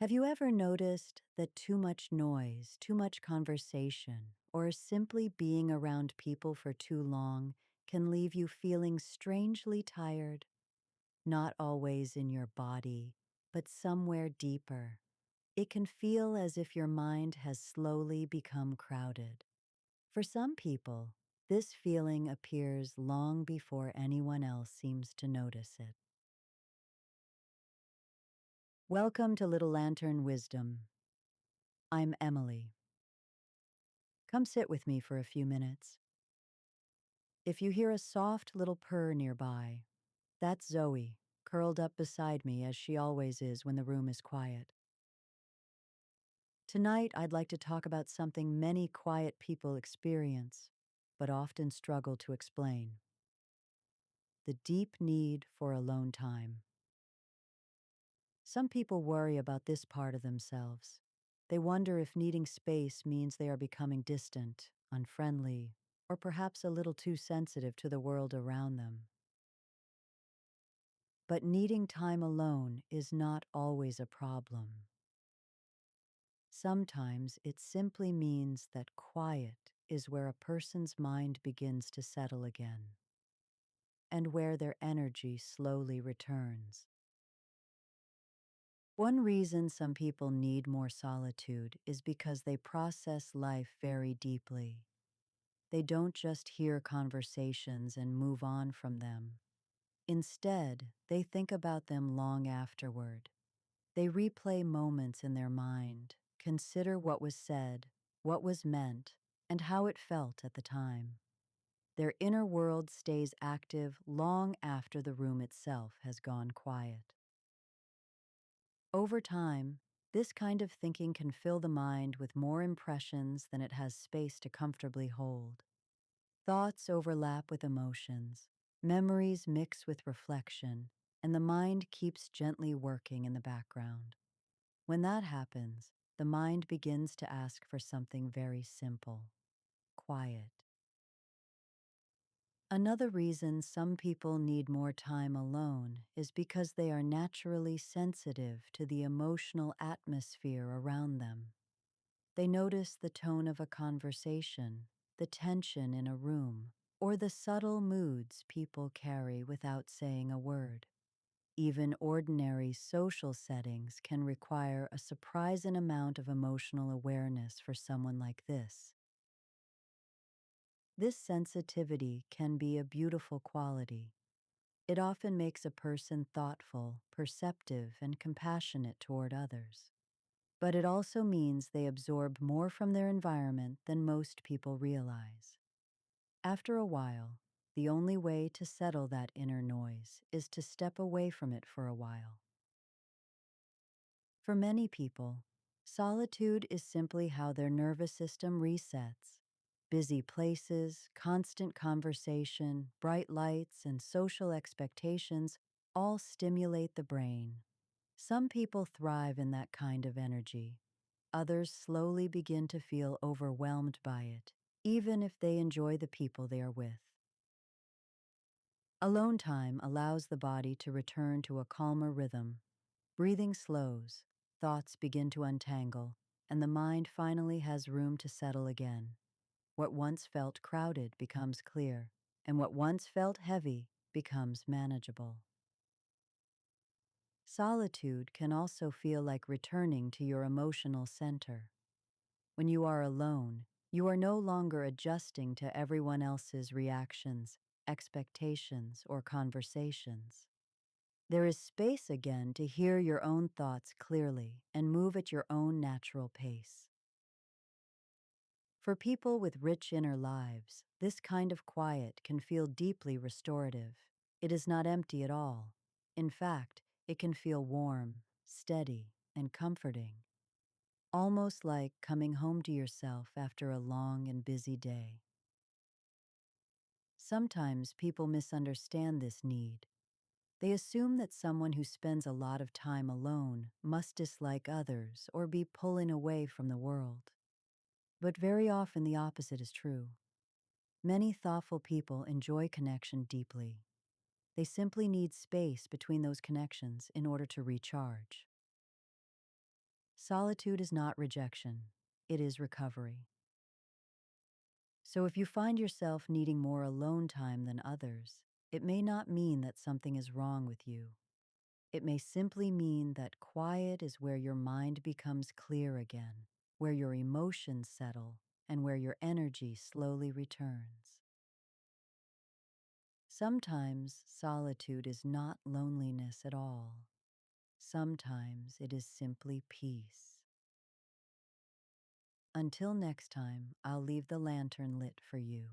Have you ever noticed that too much noise, too much conversation, or simply being around people for too long can leave you feeling strangely tired? Not always in your body, but somewhere deeper. It can feel as if your mind has slowly become crowded. For some people, this feeling appears long before anyone else seems to notice it. Welcome to Little Lantern Wisdom. I'm Emily. Come sit with me for a few minutes. If you hear a soft little purr nearby, that's Zoe, curled up beside me as she always is when the room is quiet. Tonight, I'd like to talk about something many quiet people experience, but often struggle to explain: the deep need for alone time. Some people worry about this part of themselves. They wonder if needing space means they are becoming distant, unfriendly, or perhaps a little too sensitive to the world around them. But needing time alone is not always a problem. Sometimes it simply means that quiet is where a person's mind begins to settle again, and where their energy slowly returns. One reason some people need more solitude is because they process life very deeply. They don't just hear conversations and move on from them. Instead, they think about them long afterward. They replay moments in their mind, consider what was said, what was meant, and how it felt at the time. Their inner world stays active long after the room itself has gone quiet. Over time, this kind of thinking can fill the mind with more impressions than it has space to comfortably hold. Thoughts overlap with emotions, memories mix with reflection, and the mind keeps gently working in the background. When that happens, the mind begins to ask for something very simple: quiet. Another reason some people need more time alone is because they are naturally sensitive to the emotional atmosphere around them. They notice the tone of a conversation, the tension in a room, or the subtle moods people carry without saying a word. Even ordinary social settings can require a surprising amount of emotional awareness for someone like this. This sensitivity can be a beautiful quality. It often makes a person thoughtful, perceptive, and compassionate toward others. But it also means they absorb more from their environment than most people realize. After a while, the only way to settle that inner noise is to step away from it for a while. For many people, solitude is simply how their nervous system resets. Busy places, constant conversation, bright lights, and social expectations all stimulate the brain. Some people thrive in that kind of energy. Others slowly begin to feel overwhelmed by it, even if they enjoy the people they are with. Alone time allows the body to return to a calmer rhythm. Breathing slows, thoughts begin to untangle, and the mind finally has room to settle again. What once felt crowded becomes clear, and what once felt heavy becomes manageable. Solitude can also feel like returning to your emotional center. When you are alone, you are no longer adjusting to everyone else's reactions, expectations, or conversations. There is space again to hear your own thoughts clearly and move at your own natural pace. For people with rich inner lives, this kind of quiet can feel deeply restorative. It is not empty at all. In fact, it can feel warm, steady, and comforting, almost like coming home to yourself after a long and busy day. Sometimes people misunderstand this need. They assume that someone who spends a lot of time alone must dislike others or be pulling away from the world. But very often the opposite is true. Many thoughtful people enjoy connection deeply. They simply need space between those connections in order to recharge. Solitude is not rejection, it is recovery. So if you find yourself needing more alone time than others, it may not mean that something is wrong with you. It may simply mean that quiet is where your mind becomes clear again, where your emotions settle, and where your energy slowly returns. Sometimes solitude is not loneliness at all. Sometimes it is simply peace. Until next time, I'll leave the lantern lit for you.